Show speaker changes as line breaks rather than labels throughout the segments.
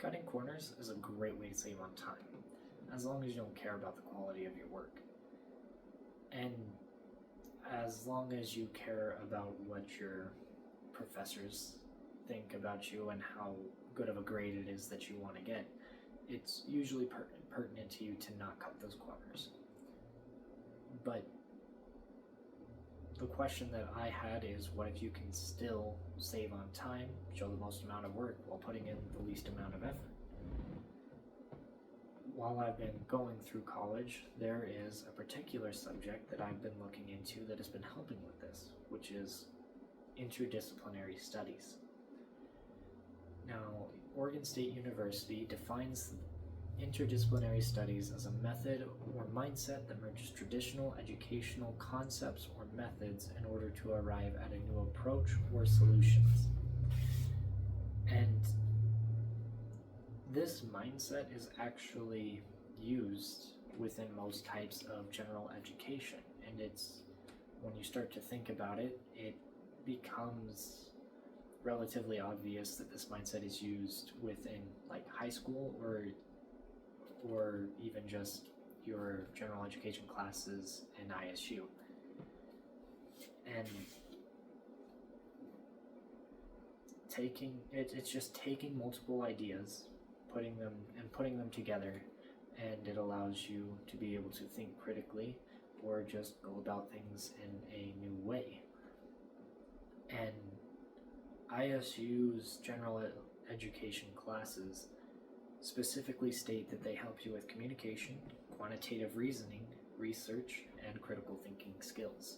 Cutting corners is a great way to save on time, as long as you don't care about the quality of your work. And as long as you care about what your professors think about you and how good of a grade it is that you want to get, it's usually pertinent to you to not cut those corners. But the question that I had is, what if you can still save on time, show the most amount of work while putting in the least amount of effort? While I've been going through college, there is a particular subject that I've been looking into that has been helping with this, which is interdisciplinary studies. Now, Oregon State University defines interdisciplinary studies as a method or mindset that merges traditional educational concepts or methods in order to arrive at a new approach or solutions. And this mindset is actually used within most types of general education, and it's, when you start to think about it, it becomes relatively obvious that this mindset is used within like high school or even just your general education classes in ISU. And it's just taking multiple ideas, putting them together, and it allows you to be able to think critically or just go about things in a new way. And ISU's general education classes specifically state that they help you with communication, quantitative reasoning, research, and critical thinking skills.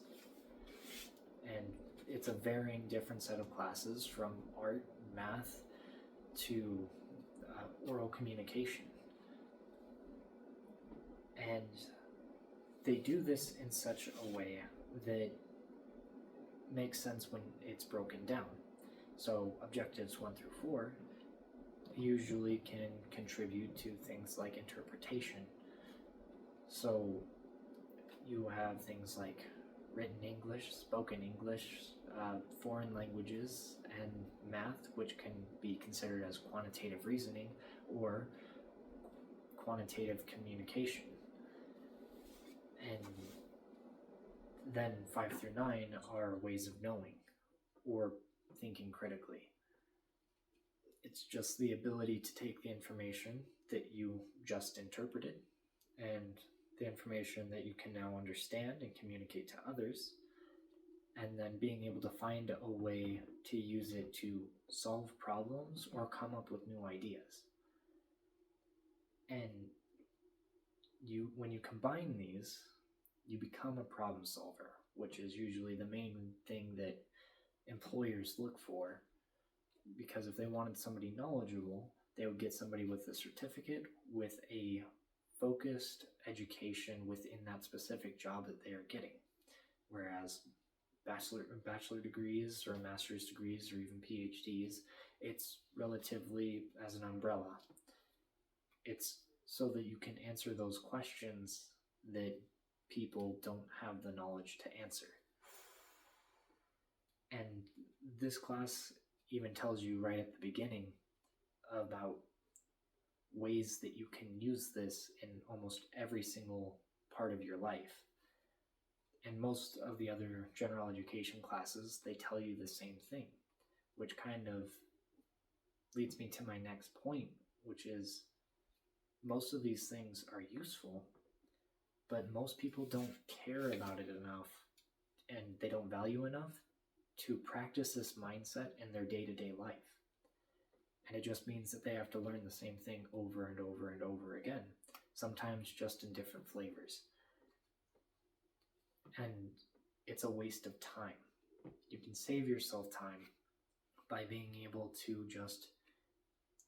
And it's a varying different set of classes, from art, math, to oral communication. And they do this in such a way that makes sense when it's broken down. So objectives 1 through 4 usually can contribute to things like interpretation. So you have things like written English, spoken English, foreign languages, and math, which can be considered as quantitative reasoning or quantitative communication. And then 5 through 9 are ways of knowing or thinking critically. It's just the ability to take the information that you just interpreted and the information that you can now understand and communicate to others, and then being able to find a way to use it to solve problems or come up with new ideas. And when you combine these, you become a problem solver, which is usually the main thing that employers look for, because if they wanted somebody knowledgeable, they would get somebody with a certificate with a focused education within that specific job that they are getting. Whereas bachelor degrees or master's degrees or even PhDs, it's relatively as an umbrella. It's so that you can answer those questions that people don't have the knowledge to answer. And this class even tells you right at the beginning about ways that you can use this in almost every single part of your life. And most of the other general education classes, they tell you the same thing, which kind of leads me to my next point, which is most of these things are useful, but most people don't care about it enough, and they don't value enough to practice this mindset in their day-to-day life. And it just means that they have to learn the same thing over and over and over again, sometimes just in different flavors. And it's a waste of time. You can save yourself time by being able to just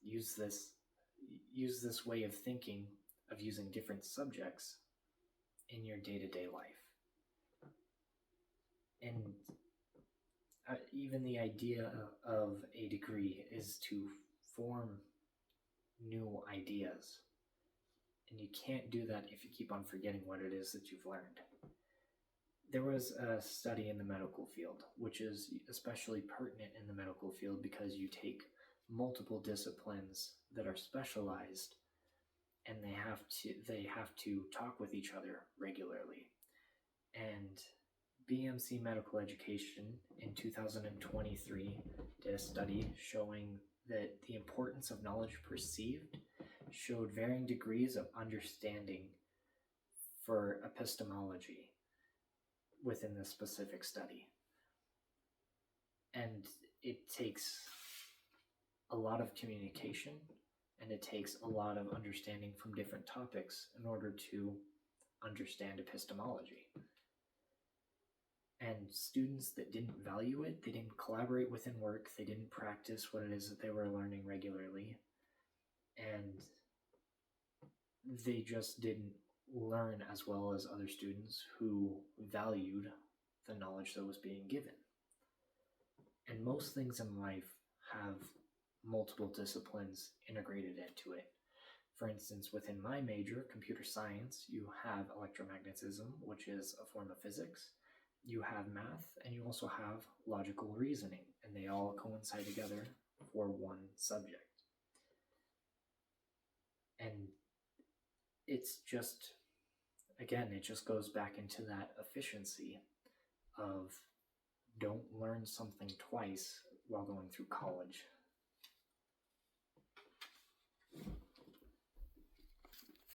use this way of thinking, of using different subjects in your day-to-day life. And even the idea of a degree is to form new ideas. And you can't do that if you keep on forgetting what it is that you've learned. There was a study in the medical field, which is especially pertinent in the medical field because you take multiple disciplines that are specialized, and they have to talk with each other regularly. And BMC Medical Education in 2023 did a study showing that the importance of knowledge perceived showed varying degrees of understanding for epistemology within this specific study. And it takes a lot of communication, and it takes a lot of understanding from different topics in order to understand epistemology. And students that didn't value it, they didn't collaborate within work, they didn't practice what it is that they were learning regularly, and they just didn't learn as well as other students who valued the knowledge that was being given. And most things in life have multiple disciplines integrated into it. For instance, within my major, computer science, you have electromagnetism, which is a form of physics. You have math, and you also have logical reasoning, and they all coincide together for one subject. And it's just, again, it just goes back into that efficiency of don't learn something twice while going through college.